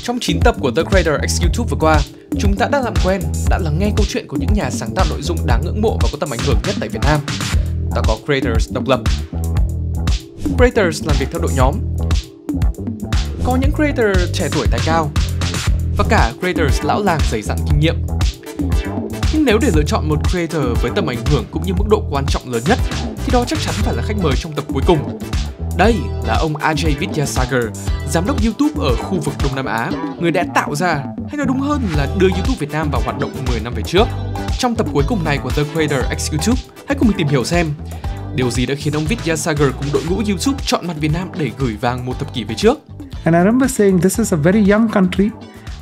Trong 9 tập của The Creator X YouTube vừa qua, chúng ta đã làm quen, đã lắng nghe câu chuyện của những nhà sáng tạo nội dung đáng ngưỡng mộ và có tầm ảnh hưởng nhất tại Việt Nam. Ta có Creators độc lập, Creators làm việc theo đội nhóm, có những Creator trẻ tuổi tài cao, và cả Creators lão làng dày dặn kinh nghiệm. Nhưng nếu để lựa chọn một Creator với tầm ảnh hưởng cũng như mức độ quan trọng lớn nhất, thì đó chắc chắn phải là khách mời trong tập cuối cùng. Đây là ông Ajay Vidyasagar, giám đốc YouTube ở khu vực Đông Nam Á, người đã tạo ra, hay nói đúng hơn là đưa YouTube Việt Nam vào hoạt động 10 năm về trước. Trong tập cuối cùng này của The Creator X YouTube, hãy cùng mình tìm hiểu xem điều gì đã khiến ông Vidyasagar cùng đội ngũ YouTube chọn mặt Việt Nam để gửi vàng một thập kỷ về trước. And I remember saying this is a very young country.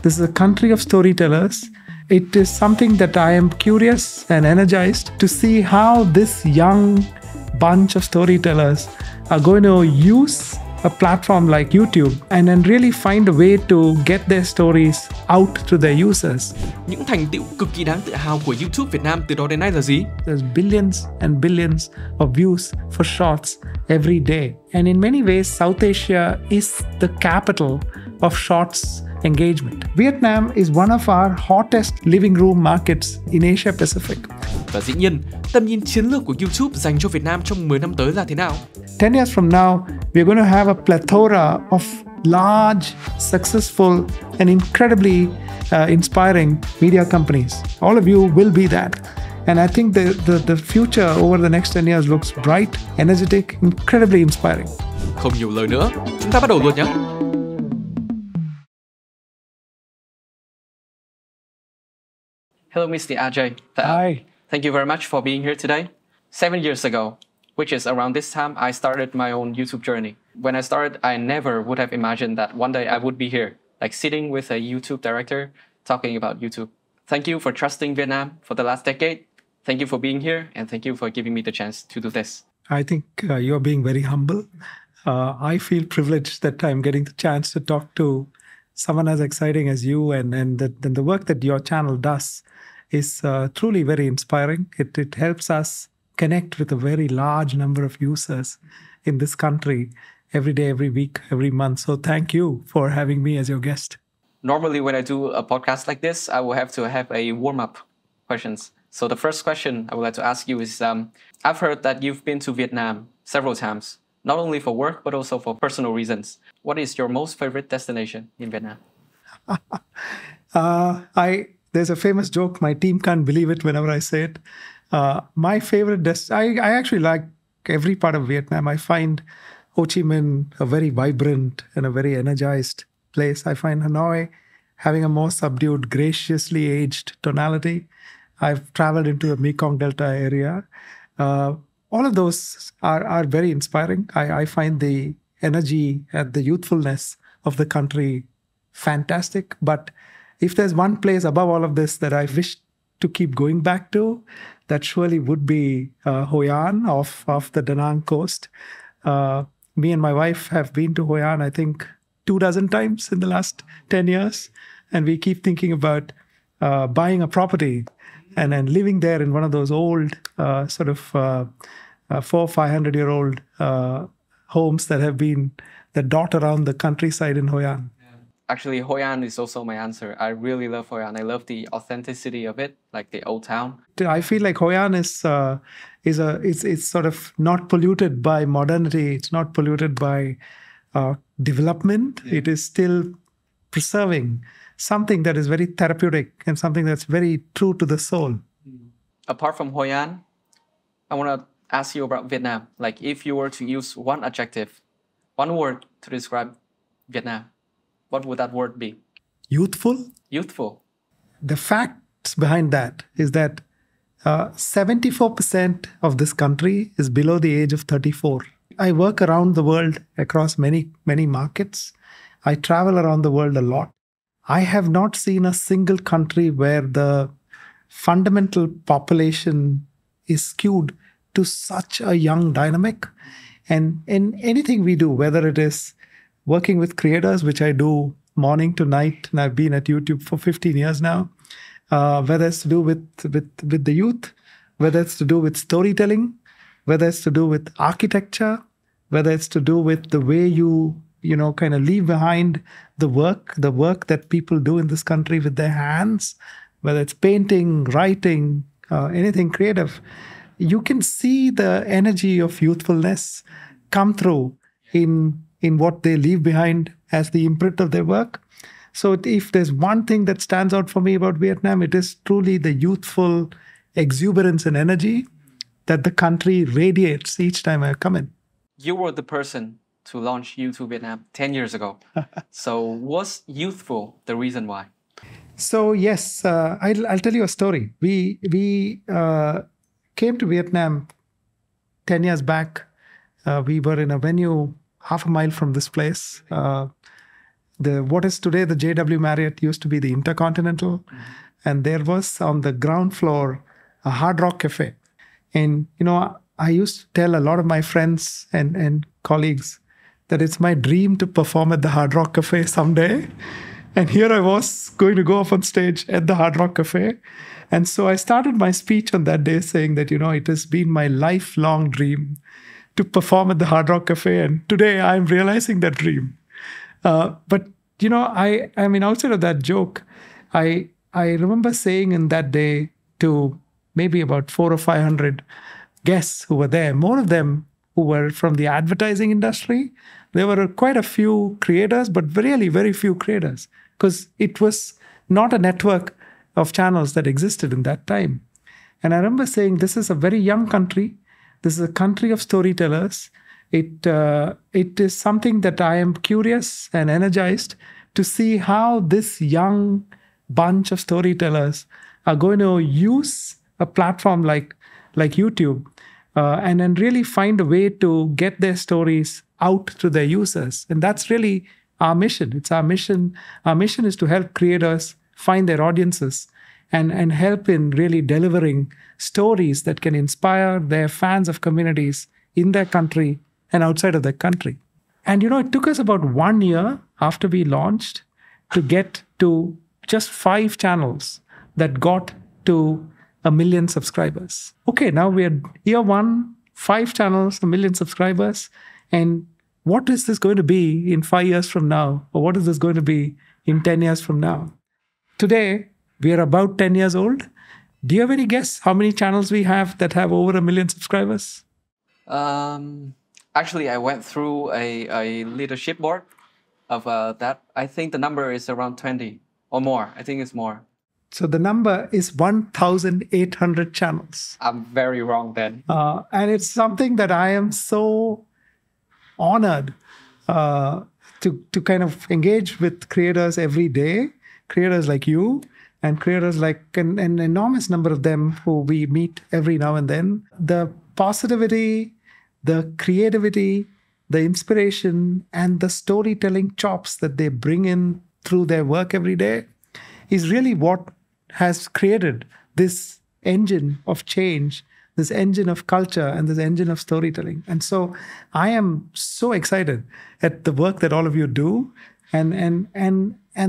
This is a country of storytellers. It is something that I am curious and energized to see how this young bunch of storytellers are going to use a platform like YouTube and then really find a way to get their stories out to their users. Những thành tựu cực kỳ đáng tự hào của YouTube Việt Nam từ đó đến nay là gì? There's billions and billions of views for shorts every day. And in many ways, South Asia is the capital of shorts engagement. Vietnam is one of our hottest living room markets in Asia Pacific. Và dĩ nhiên, tầm nhìn chiến lược của YouTube dành cho Việt Nam trong 10 năm tới là thế nào? 10 years from now, we're going to have a plethora of large, successful, and incredibly inspiring media companies. All of you will be that. And I think the future over the next 10 years looks bright, energetic, incredibly inspiring. Không nhiều lời nữa, chúng ta bắt đầu luôn nhé! Hello, Mr. Ajay. Hi. Thank you very much for being here today. 7 years ago, which is around this time, I started my own YouTube journey. When I started, I never would have imagined that one day I would be here, like sitting with a YouTube director, talking about YouTube. Thank you for trusting Vietnam for the last decade. Thank you for being here, and thank you for giving me the chance to do this. I think you're being very humble. I feel privileged that I'm getting the chance to talk to someone as exciting as you, and the work that your channel does is truly very inspiring. It helps us connect with a very large number of users in this country every day, every week, every month. So thank you for having me as your guest. Normally, when I do a podcast like this, I will have to have a warm-up questions. So the first question I would like to ask you is, I've heard that you've been to Vietnam several times, not only for work, but also for personal reasons. What is your most favorite destination in Vietnam? There's a famous joke, my team can't believe it whenever I say it. My favorite I actually like every part of Vietnam. I find Ho Chi Minh a very vibrant and a very energized place. I find Hanoi having a more subdued, graciously aged tonality. I've traveled into the Mekong Delta area. All of those are very inspiring. I find the energy and the youthfulness of the country fantastic. But if there's one place above all of this that I wish to keep going back to, that surely would be Hoi An off the Da Nang coast. Me and my wife have been to Hoi An, I think, 24 times in the last 10 years. And we keep thinking about buying a property and then living there in one of those old 400-500-year-old homes that dot around the countryside in Hoi An. Actually, Hoi An is also my answer. I really love Hoi An. I love the authenticity of it, like the old town. I feel like Hoi An is sort of not polluted by modernity. It's not polluted by development. Yeah. It is still preserving something that is very therapeutic and something that's very true to the soul. Apart from Hoi An, I want to ask you about Vietnam. Like, if you were to use one adjective, one word to describe Vietnam, what would that word be? Youthful. Youthful. The facts behind that is that 74% of this country is below the age of 34. I work around the world across many, many markets. I travel around the world a lot. I have not seen a single country where the fundamental population is skewed to such a young dynamic. And in anything we do, whether it is working with creators, which I do morning to night, and I've been at YouTube for 15 years now, whether it's to do with the youth, whether it's to do with storytelling, whether it's to do with architecture, whether it's to do with the way you kind of leave behind the work that people do in this country with their hands, whether it's painting, writing, anything creative, you can see the energy of youthfulness come through in what they leave behind as the imprint of their work. So if there's one thing that stands out for me about Vietnam, it is truly the youthful exuberance and energy that the country radiates each time I come in. You were the person to launch YouTube Vietnam 10 years ago. So was youthful the reason why? So yes, I'll tell you a story. We came to Vietnam 10 years back. We were in a venue half a mile from this place. What is today the JW Marriott used to be the Intercontinental. Mm-hmm. And there was on the ground floor a Hard Rock Cafe. And, I used to tell a lot of my friends and colleagues that it's my dream to perform at the Hard Rock Cafe someday. And here I was going to go up on stage at the Hard Rock Cafe. And so I started my speech on that day saying that, it has been my lifelong dream to perform at the Hard Rock Cafe. And today I'm realizing that dream. But, I mean, outside of that joke, I remember saying in that day to maybe about 400 or 500 guests who were there, more of them who were from the advertising industry. There were quite a few creators, but really very few creators, because it was not a network of channels that existed in that time. And I remember saying, this is a very young country. This is a country of storytellers. It is something that I am curious and energized to see how this young bunch of storytellers are going to use a platform like YouTube and then really find a way to get their stories out to their users. And that's really our mission. It's our mission. Our mission is to help creators find their audiences and help in really delivering stories that can inspire their fans of communities in their country and outside of their country. And, it took us about 1 year after we launched to get to just 5 channels that got to 1 million subscribers. Okay, now we're year 1, 5 channels, 1 million subscribers. And what is this going to be in 5 years from now? Or what is this going to be in 10 years from now? Today, we are about 10 years old. Do you have any guess how many channels we have that have over 1 million subscribers? Actually, I went through a leadership board of that. I think the number is around 20 or more. I think it's more. So the number is 1,800 channels. I'm very wrong then. And it's something that I am so honored to kind of engage with creators every day, creators like you, and creators like an enormous number of them who we meet every now and then. The positivity, the creativity, the inspiration, and the storytelling chops that they bring in through their work every day is really what has created this engine of change, this engine of culture, and this engine of storytelling. And so I am so excited at the work that all of you do and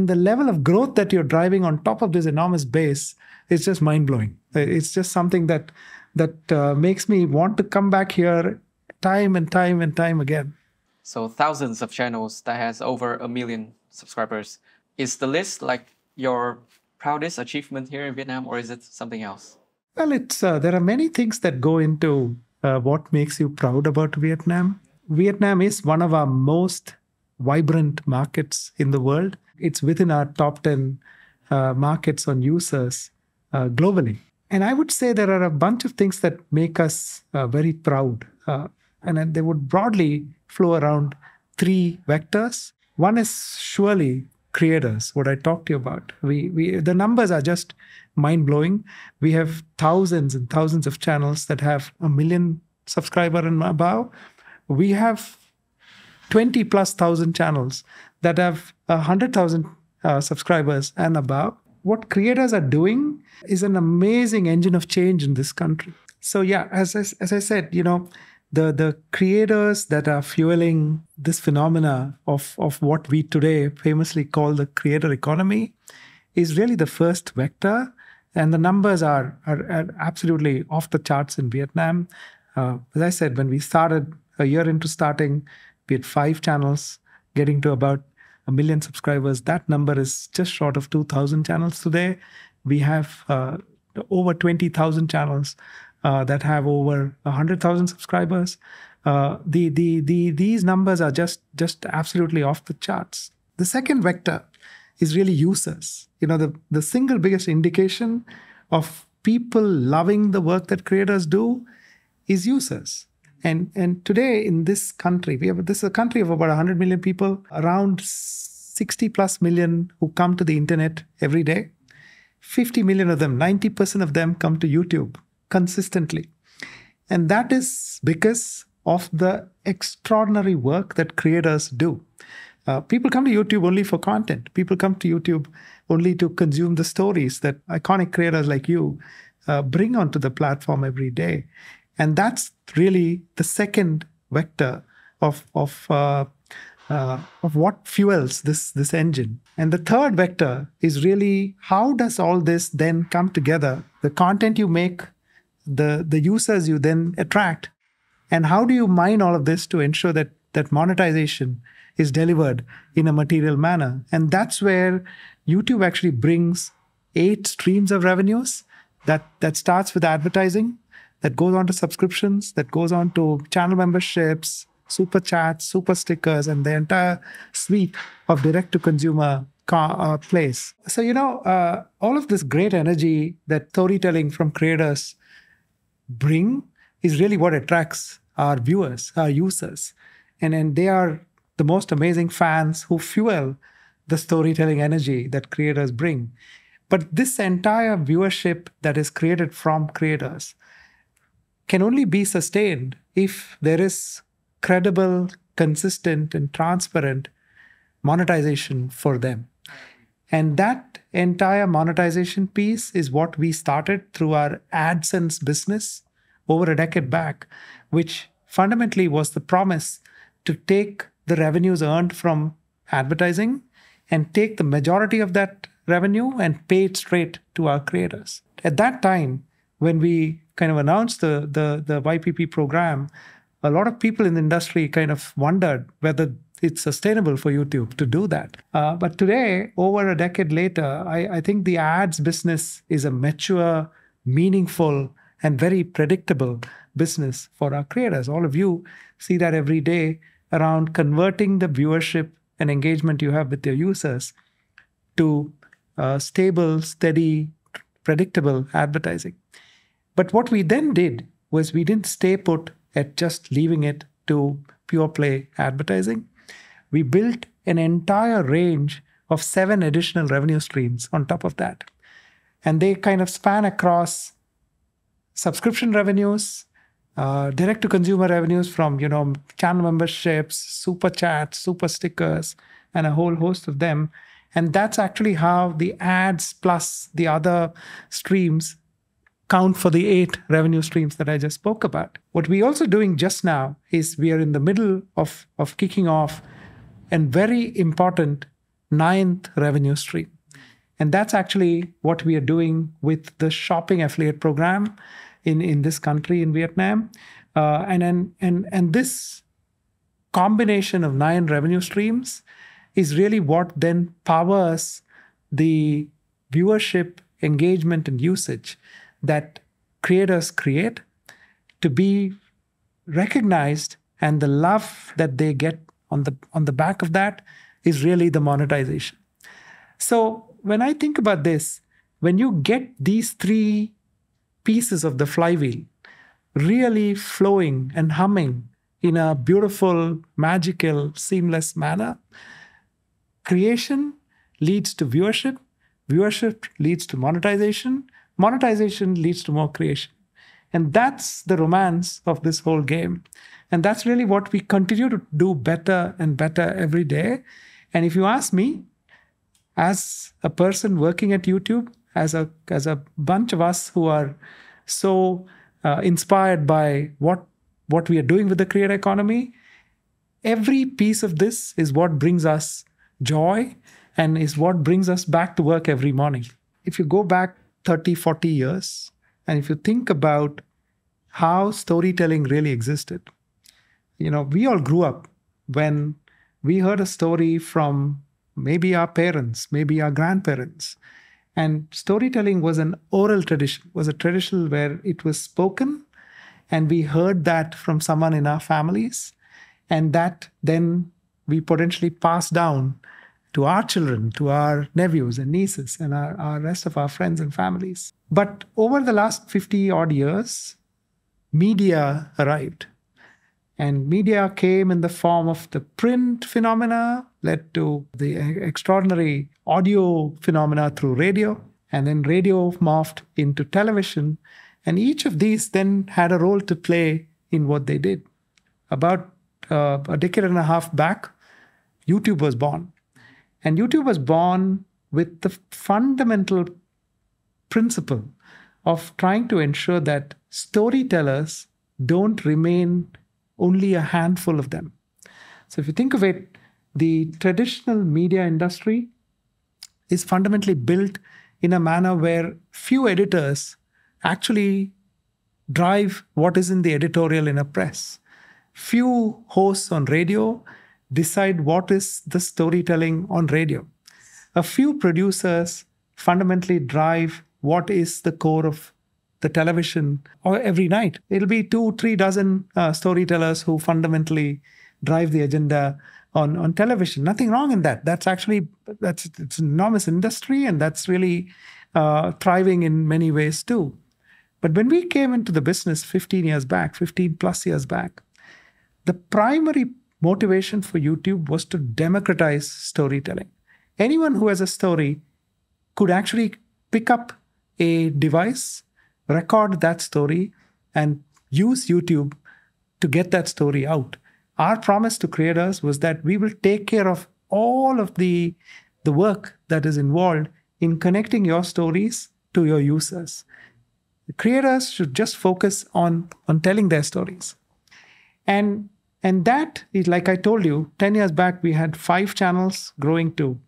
the level of growth that you're driving on top of this enormous base is just mind-blowing. It's just something that makes me want to come back here time and time and time again. So thousands of channels that has over 1 million subscribers. Is the list like your proudest achievement here in Vietnam, or is it something else? Well, there are many things that go into what makes you proud about Vietnam. Vietnam is one of our most vibrant markets in the world. It's within our top 10 markets on users globally. And I would say there are a bunch of things that make us very proud. And they would broadly flow around 3 vectors. One is surely creators, what I talked to you about. The numbers are just mind-blowing. We have thousands and thousands of channels that have 1 million subscribers and above. We have 20,000+ channels that have 100,000 subscribers and above. What creators are doing is an amazing engine of change in this country. So yeah, as I said, the creators that are fueling this phenomena of what we today famously call the creator economy is really the first vector. And the numbers are absolutely off the charts in Vietnam. As I said, when we started, a year into starting, we had 5 channels. getting to about 1 million subscribers. That number is just short of 2,000 channels today. We have over 20,000 channels that have over 100,000 subscribers. These numbers are just absolutely off the charts. The second vector is really users. The single biggest indication of people loving the work that creators do is users. And today in this country, this is a country of about 100 million people, around 60 plus million who come to the internet every day. 50 million of them, 90% of them come to YouTube consistently. And that is because of the extraordinary work that creators do. People come to YouTube only for content. People come to YouTube only to consume the stories that iconic creators like you bring onto the platform every day. And that's really the second vector of what fuels this engine. And the third vector is really, how does all this then come together? The content you make, the users you then attract, and how do you mine all of this to ensure that monetization is delivered in a material manner? And that's where YouTube actually brings 8 streams of revenues that starts with advertising, that goes on to subscriptions, that goes on to channel memberships, super chats, super stickers, and the entire suite of direct-to-consumer plays. So, all of this great energy that storytelling from creators bring is really what attracts our viewers, our users. And they are the most amazing fans who fuel the storytelling energy that creators bring. But this entire viewership that is created from creators can only be sustained if there is credible, consistent, and transparent monetization for them. And that entire monetization piece is what we started through our AdSense business over a decade back, which fundamentally was the promise to take the revenues earned from advertising and take the majority of that revenue and pay it straight to our creators. At that time, when we kind of announced the YPP program, a lot of people in the industry kind of wondered whether it's sustainable for YouTube to do that. But today, over a decade later, I think the ads business is a mature, meaningful, and very predictable business for our creators. All of you see that every day around converting the viewership and engagement you have with your users to stable, steady, predictable advertising. But what we then did was we didn't stay put at just leaving it to pure play advertising. We built an entire range of 7 additional revenue streams on top of that. And they kind of span across subscription revenues, direct-to-consumer revenues from channel memberships, super chats, super stickers, and a whole host of them. And that's actually how the ads plus the other streams count for the 8 revenue streams that I just spoke about. What we're also doing just now is we are in the middle of kicking off a very important 9th revenue stream. And that's actually what we are doing with the shopping affiliate program in this country, in Vietnam. And this combination of 9 revenue streams is really what then powers the viewership, engagement, and usage that creators create to be recognized, and the love that they get on the back of that is really the monetization. So when I think about this, when you get these 3 pieces of the flywheel really flowing and humming in a beautiful, magical, seamless manner, creation leads to viewership, viewership leads to monetization, monetization leads to more creation. And that's the romance of this whole game. And that's really what we continue to do better and better every day. And if you ask me, as a person working at YouTube, as a bunch of us who are so inspired by what we are doing with the creator economy, every piece of this is what brings us joy and is what brings us back to work every morning. If you go back 30, 40 years, and if you think about how storytelling really existed, we all grew up when we heard a story from maybe our parents, maybe our grandparents. And storytelling was an oral tradition, was a tradition where it was spoken, and we heard that from someone in our families. And that then we potentially pass down to our children, to our nephews and nieces, and our rest of our friends and families. But over the last 50 odd years, media arrived. And media came in the form of the print phenomena, led to the extraordinary audio phenomena through radio, and then radio morphed into television. And each of these then had a role to play in what they did. About a decade and a half back, YouTube was born. And YouTube was born with the fundamental principle of trying to ensure that storytellers don't remain only a handful of them. So if you think of it, the traditional media industry is fundamentally built in a manner where few editors actually drive what is in the editorial in a press. Few hosts on radio decide what is the storytelling on radio. A few producers fundamentally drive what is the core of the television or every night. It'll be 2-3 dozen storytellers who fundamentally drive the agenda on television. Nothing wrong in that. It's an enormous industry, and that's really thriving in many ways too. But when we came into the business 15 plus years back, the primary motivation for YouTube was to democratize storytelling. Anyone who has a story could actually pick up a device, record that story, and use YouTube to get that story out. Our promise to creators was that we will take care of all of the work that is involved in connecting your stories to your users. The creators should just focus on telling their stories. And that is, like I told you, 10 years back, we had 5 channels growing to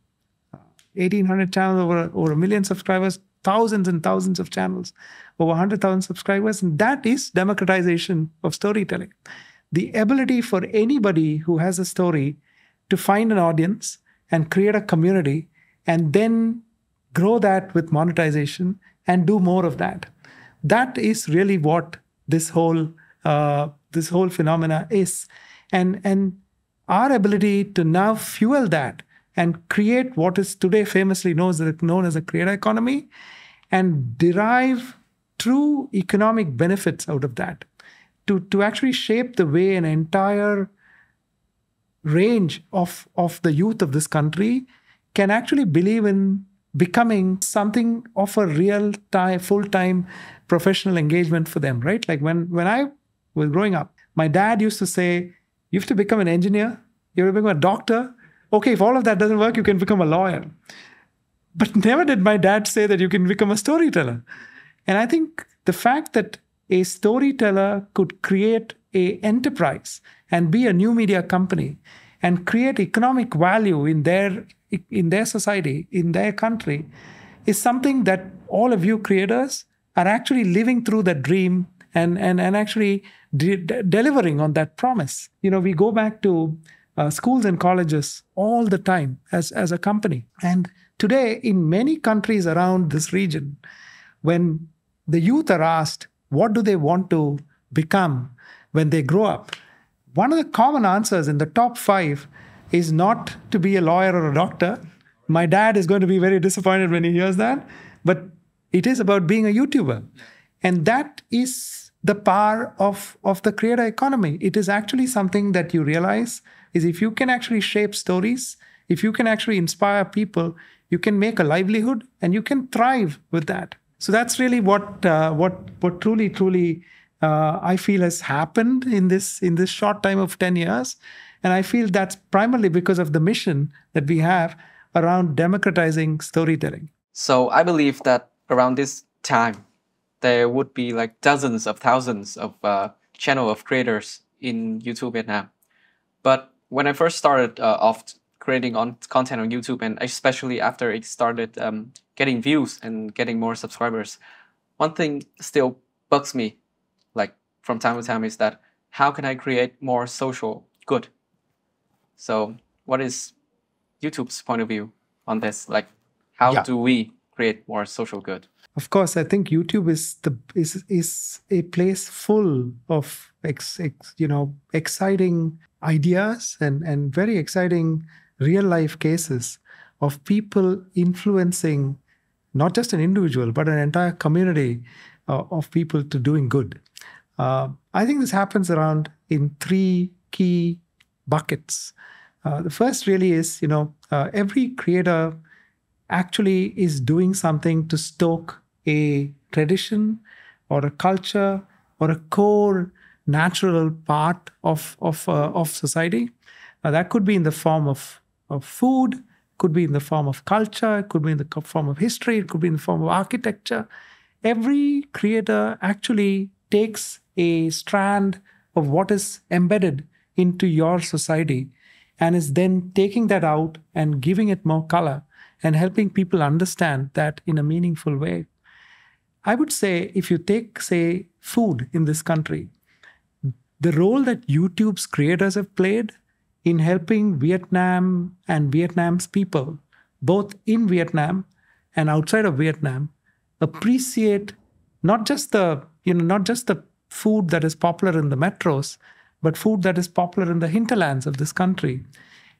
1,800 channels, over 1 million subscribers, thousands and thousands of channels, over 100,000 subscribers. And that is democratization of storytelling. The ability for anybody who has a story to find an audience and create a community and then grow that with monetization and do more of that. That is really what this whole phenomena is. And our ability to now fuel that and create what is today famously known as a creator economy and derive true economic benefits out of that, to actually shape the way an entire range of the youth of this country can actually believe in becoming something of a real-time, full-time professional engagement for them, right? Like when I was growing up, my dad used to say, you have to become an engineer, you have to become a doctor. Okay, if all of that doesn't work, you can become a lawyer. But never did my dad say that you can become a storyteller. And I think the fact that a storyteller could create an enterprise and be a new media company and create economic value in their society, in their country, is something that all of you creators are actually living through that dream and actually delivering on that promise. You know, we go back to schools and colleges all the time as a company. And today, in many countries around this region, when the youth are asked, what do they want to become when they grow up? One of the common answers in the top 5 is not to be a lawyer or a doctor. My dad is going to be very disappointed when he hears that, but it is about being a YouTuber. And that is the power of the creator economy. It is actually something that you realize is if you can actually shape stories, if you can actually inspire people, you can make a livelihood and you can thrive with that. So that's really what truly I feel has happened in this short time of 10 years. And I feel that's primarily because of the mission that we have around democratizing storytelling. So I believe that around this time, there would be like dozens of thousands of channel of creators in YouTube Vietnam. But when I first started off creating content on YouTube, and especially after it started getting views and getting more subscribers, one thing still bugs me, like from time to time, is that how can I create more social good? So what is YouTube's point of view on this? Like, how do we create more social good? Of course, I think YouTube is a place full of exciting ideas and very exciting real life cases of people influencing not just an individual but an entire community of people to doing good. I think this happens around in three key buckets. The first really is, every creator actually is doing something to stoke a tradition or a culture or a core natural part of society. That could be in the form of food, could be in the form of culture, it could be in the form of history, it could be in the form of architecture. Every creator actually takes a strand of what is embedded into your society and is then taking that out and giving it more color and helping people understand that in a meaningful way. I would say if you take, say, food in this country, the role that YouTube's creators have played in helping Vietnam and Vietnam's people, both in Vietnam and outside of Vietnam, appreciate not just the food that is popular in the metros, but food that is popular in the hinterlands of this country,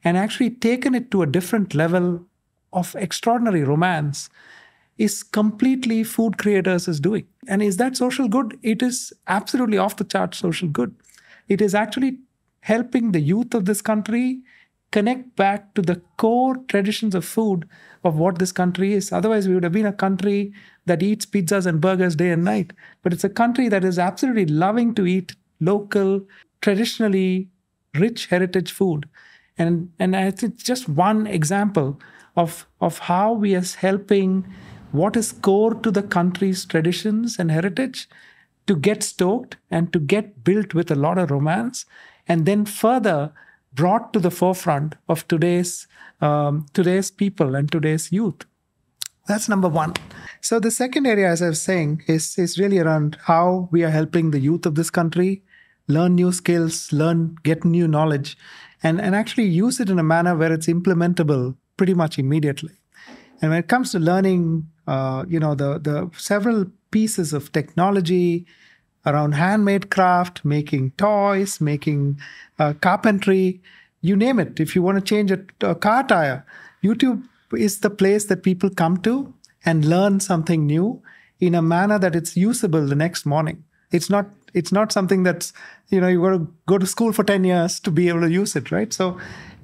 and actually taken it to a different level of extraordinary romance, is completely food creators is doing. And is that social good? It is absolutely off the chart social good. It is actually helping the youth of this country connect back to the core traditions of food of what this country is. Otherwise, we would have been a country that eats pizzas and burgers day and night. But it's a country that is absolutely loving to eat local, traditionally rich heritage food. And it's just one example of how we are helping what is core to the country's traditions and heritage to get stoked and to get built with a lot of romance, and then further brought to the forefront of today's people and today's youth. That's number one. So the second area, as I was saying, is really around how we are helping the youth of this country learn new skills, get new knowledge, and actually use it in a manner where it's implementable pretty much immediately. And when it comes to learning, the several pieces of technology around handmade craft, making toys, making carpentry, you name it. If you want to change a car tire, YouTube is the place that people come to and learn something new in a manner that it's usable the next morning. It's not something that's, you got to go to school for 10 years to be able to use it, right? So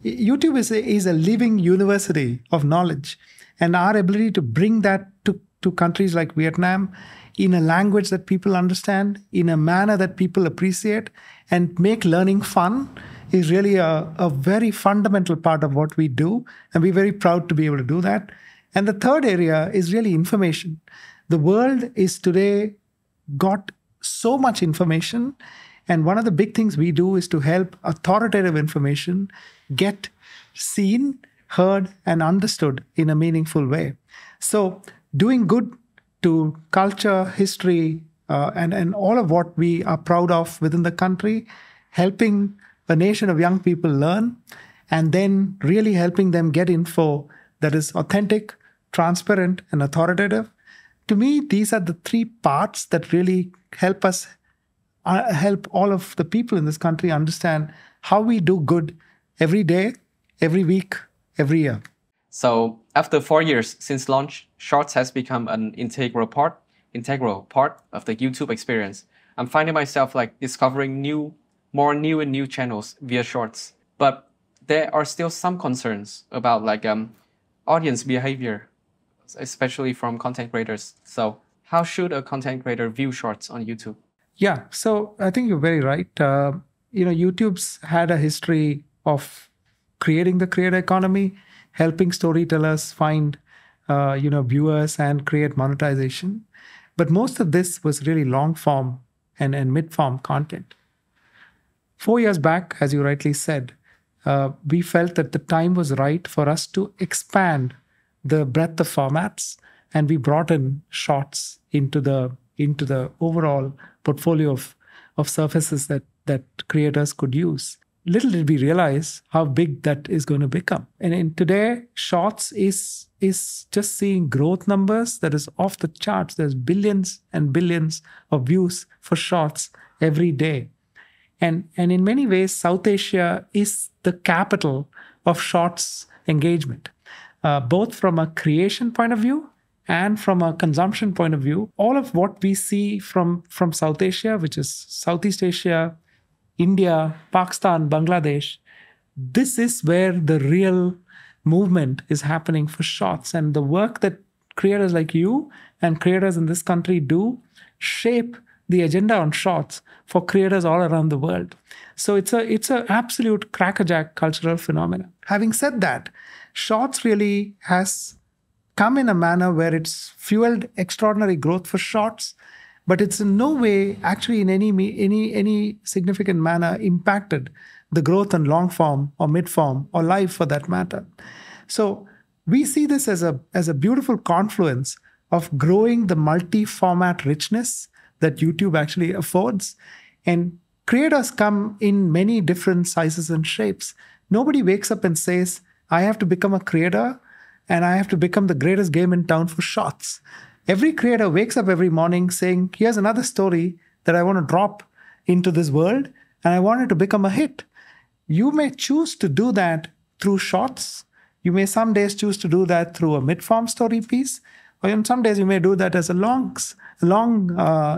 YouTube is a living university of knowledge. And our ability to bring that to countries like Vietnam in a language that people understand, in a manner that people appreciate, and make learning fun is really a very fundamental part of what we do. And we're very proud to be able to do that. And the third area is really information. The world is today got so much information. And one of the big things we do is to help authoritative information get seen, heard, and understood in a meaningful way. So doing good to culture, history, and all of what we are proud of within the country, helping a nation of young people learn, and then really helping them get info that is authentic, transparent, and authoritative. To me, these are the three parts that really help us, help all of the people in this country understand how we do good every day, every week, every year. So after 4 years since launch, Shorts has become an integral part of the YouTube experience. I'm finding myself discovering more new channels via Shorts. But there are still some concerns about audience behavior, especially from content creators. So how should a content creator view Shorts on YouTube? Yeah, so I think you're very right. YouTube's had a history of creating the creator economy, helping storytellers find viewers and create monetization. But most of this was really long form and mid form content. 4 years back, as you rightly said, we felt that the time was right for us to expand the breadth of formats, and we brought in Shorts into the overall portfolio of surfaces that creators could use. little did we realize how big that is going to become. And in today, Shorts is just seeing growth numbers that is off the charts. There's billions and billions of views for Shorts every day. And in many ways, South Asia is the capital of Shorts engagement, both from a creation point of view and from a consumption point of view. All of what we see from South Asia, which is Southeast Asia, India, Pakistan, Bangladesh, this is where the real movement is happening for Shorts. And the work that creators like you and creators in this country do shape the agenda on Shorts for creators all around the world. So it's a absolute crackerjack cultural phenomenon. Having said that, Shorts really has come in a manner where it's fueled extraordinary growth for Shorts, but it's in no way actually in any significant manner impacted the growth on long form or mid form or live for that matter. So we see this as a beautiful confluence of growing the multi-format richness that YouTube actually affords. And creators come in many different sizes and shapes. Nobody wakes up and says, I have to become a creator and I have to become the greatest game in town for Shorts. Every creator wakes up every morning saying, here's another story that I want to drop into this world and I want it to become a hit. You may choose to do that through Shorts. You may some days choose to do that through a mid-form story piece. Or in some days you may do that as a long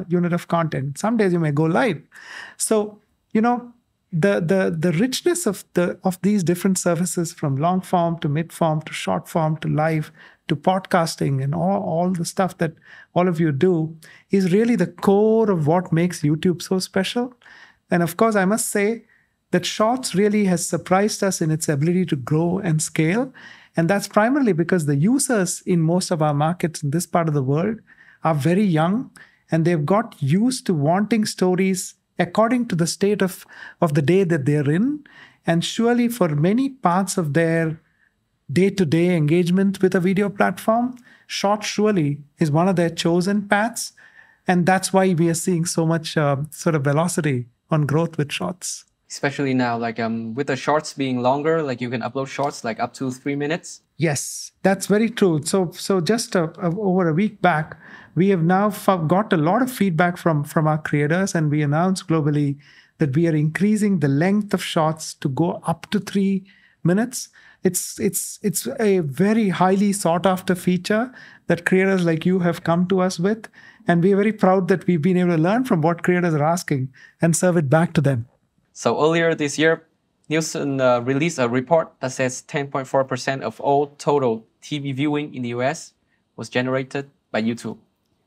unit of content. Some days you may go live. So, the richness of these different services, from long form to mid form to short form to live to podcasting and all the stuff that all of you do, is really the core of what makes YouTube so special. And of course, I must say that Shorts really has surprised us in its ability to grow and scale. And that's primarily because the users in most of our markets in this part of the world are very young, and they've got used to wanting stories according to the state of the day that they're in. And surely for many parts of their day-to-day engagement with a video platform, Shorts surely is one of their chosen paths. And that's why we are seeing so much sort of velocity on growth with Shorts. Especially now, with the Shorts being longer, you can upload Shorts up to 3 minutes. Yes, that's very true. So just over a week back, we have now got a lot of feedback from our creators, and we announced globally that we are increasing the length of Shorts to go up to 3 minutes. It's a very highly sought after feature that creators like you have come to us with, and we're very proud that we've been able to learn from what creators are asking and serve it back to them. So earlier this year, Nielsen released a report that says 10.4% of all total TV viewing in the US was generated by YouTube,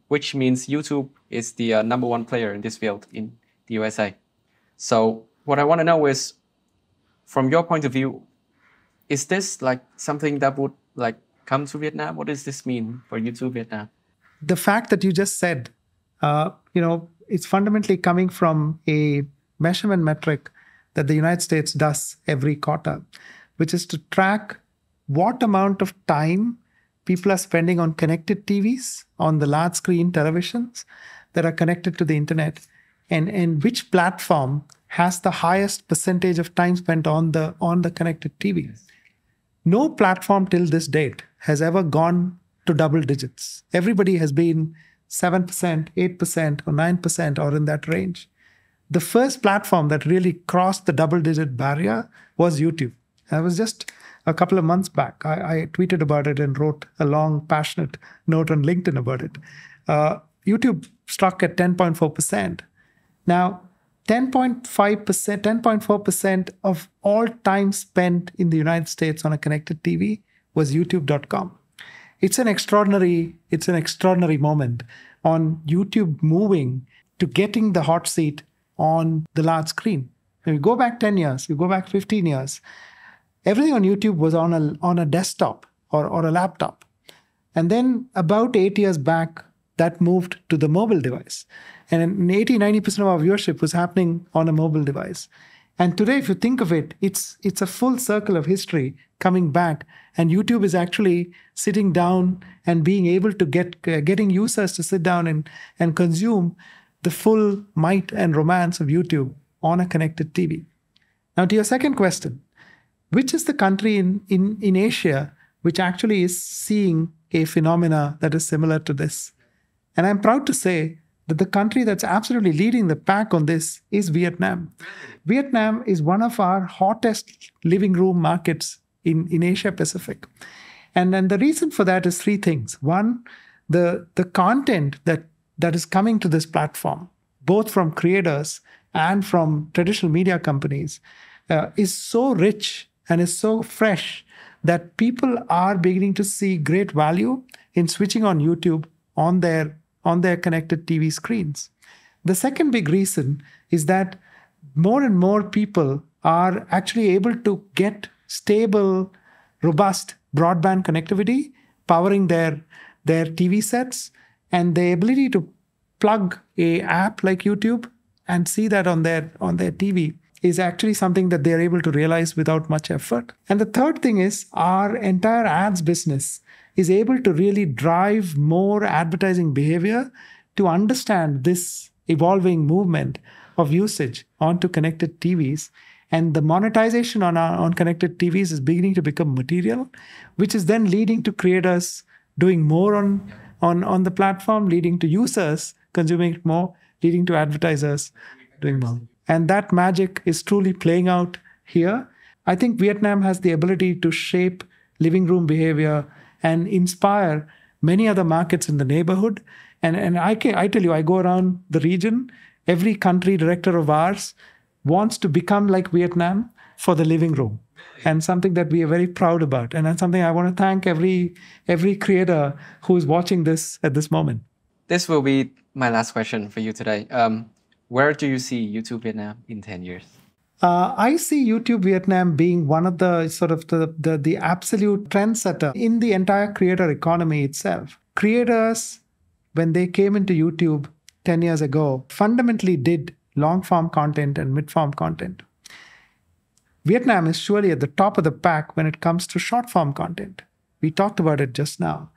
which means YouTube is the #1 player in this field in the USA. So what I want to know is, from your point of view, is this something that would come to Vietnam? What does this mean for YouTube Vietnam? The fact that you just said, it's fundamentally coming from a measurement metric that the United States does every quarter, which is to track what amount of time people are spending on connected TVs, on the large screen televisions that are connected to the internet, and which platform has the highest percentage of time spent on the connected TV. No platform till this date has ever gone to double digits. Everybody has been 7%, 8%, or 9%, or in that range. The first platform that really crossed the double-digit barrier was YouTube. That was just a couple of months back. I tweeted about it and wrote a long, passionate note on LinkedIn about it. YouTube struck at 10.4%. Now, 10.4% of all time spent in the United States on a connected TV was YouTube.com. It's an extraordinary moment on YouTube moving to getting the hot seat on the large screen. When you go back 10 years, you go back 15 years, everything on YouTube was on a desktop or a laptop. And then about 8 years back, that moved to the mobile device. And 80-90% of our viewership was happening on a mobile device. And today, if you think of it, it's a full circle of history coming back. And YouTube is actually sitting down and being able to getting users to sit down and consume the full might and romance of YouTube on a connected TV. Now, to your second question, which is the country in Asia which actually is seeing a phenomena that is similar to this? And I'm proud to say that the country that's absolutely leading the pack on this is Vietnam. Vietnam is one of our hottest living room markets in Asia Pacific. And then the reason for that is three things. One, the content that is coming to this platform, both from creators and from traditional media companies, is so rich and is so fresh that people are beginning to see great value in switching on YouTube on their connected TV screens. The second big reason is that more and more people are actually able to get stable, robust broadband connectivity powering their TV sets, and the ability to plug a app like YouTube and see that on their TV is actually something that they're able to realize without much effort. And the third thing is our entire ads business is able to really drive more advertising behavior to understand this evolving movement of usage onto connected TVs. And the monetization on connected TVs is beginning to become material, which is then leading to creators doing more on the platform, leading to users consuming it more, leading to advertisers doing more. And that magic is truly playing out here. I think Vietnam has the ability to shape living room behavior and inspire many other markets in the neighborhood. And I tell you, I go around the region, every country director of ours wants to become like Vietnam for the living room, and something that we are very proud about. And that's something I want to thank every creator who is watching this at this moment. This will be my last question for you today. Where do you see YouTube Vietnam in 10 years? I see YouTube Vietnam being one of the sort of the absolute trendsetter in the entire creator economy itself. Creators, when they came into YouTube 10 years ago, fundamentally did long-form content and mid-form content. Vietnam is surely at the top of the pack when it comes to short-form content. We talked about it just now.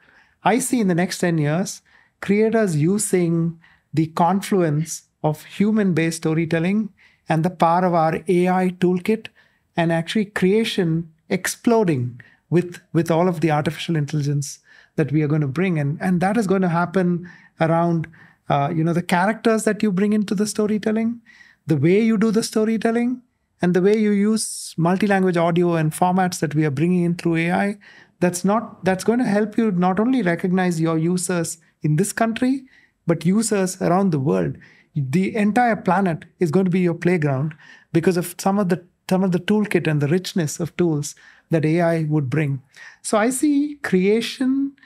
I see in the next 10 years, creators using the confluence of human-based storytelling and the power of our AI toolkit, and actually creation exploding with all of the artificial intelligence that we are going to bring. And that is going to happen around the characters that you bring into the storytelling, the way you do the storytelling, and the way you use multi-language audio and formats that we are bringing in through AI. That's going to help you not only recognize your users in this country, but users around the world. The entire planet is going to be your playground because of some of the toolkit and the richness of tools that AI would bring. So I see creation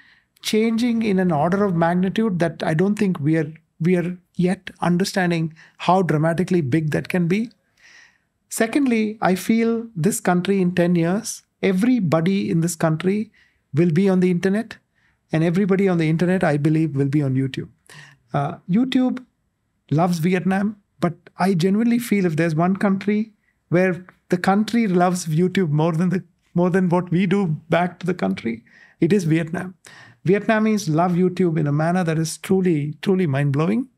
changing in an order of magnitude that I don't think we are yet understanding how dramatically big that can be. Secondly, I feel this country in 10 years, everybody in this country will be on the internet, and everybody on the internet, I believe, will be on YouTube. YouTube loves Vietnam, but I genuinely feel if there's one country where the country loves YouTube more than what we do back to the country, it is Vietnam. Vietnamese love YouTube in a manner that is truly, truly mind-blowing.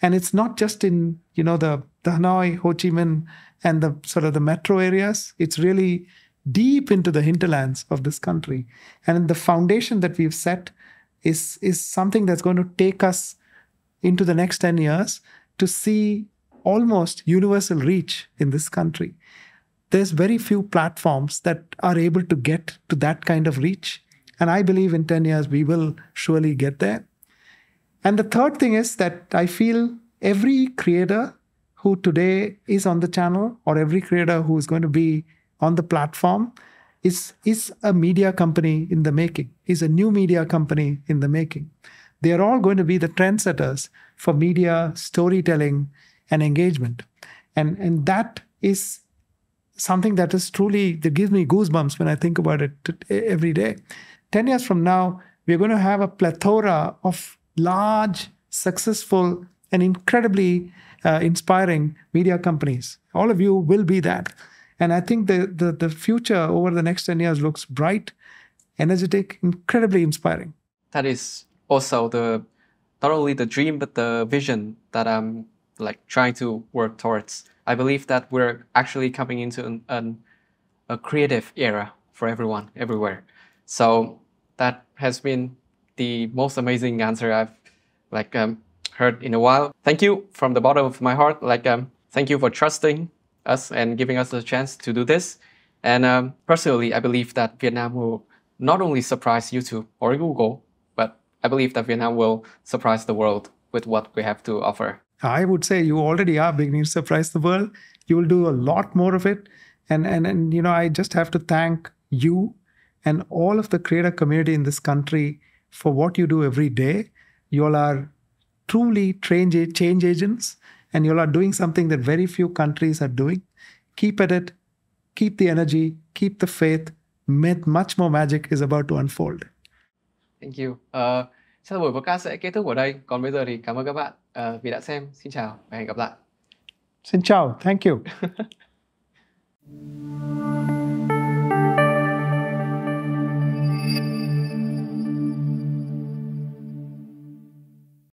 And it's not just in, the Hanoi, Ho Chi Minh, and the sort of the metro areas. It's really deep into the hinterlands of this country. And the foundation that we've set is something that's going to take us into the next 10 years to see almost universal reach in this country. There's very few platforms that are able to get to that kind of reach. And I believe in 10 years, we will surely get there. And the third thing is that I feel every creator who today is on the channel, or every creator who is going to be on the platform, is a media company in the making, is a new media company in the making. They are all going to be the trendsetters for media, storytelling, and engagement. And that is something that gives me goosebumps when I think about it every day. 10 years from now, we're going to have a plethora of large, successful, and incredibly inspiring media companies. All of you will be that. And I think the future over the next 10 years looks bright, energetic, incredibly inspiring. That is also not only the dream, but the vision that I'm like trying to work towards. I believe that we're actually coming into a creative era for everyone, everywhere. So that has been the most amazing answer I've heard in a while. Thank you from the bottom of my heart. Thank you for trusting us and giving us the chance to do this. And personally, I believe that Vietnam will not only surprise YouTube or Google, but I believe that Vietnam will surprise the world with what we have to offer. I would say you already are beginning to surprise the world. You will do a lot more of it. And I just have to thank you and all of the creator community in this country for what you do every day. You all are truly change agents, and you all are doing something that very few countries are doing. Keep at it, keep the energy, keep the faith. Much more magic is about to unfold. Thank you. Chắc là buổi podcast sẽ kết thúc ở đây. Còn bây giờ thì cảm ơn các bạn vì đã xem. Xin chào và hẹn gặp lại. Xin chào. Thank you.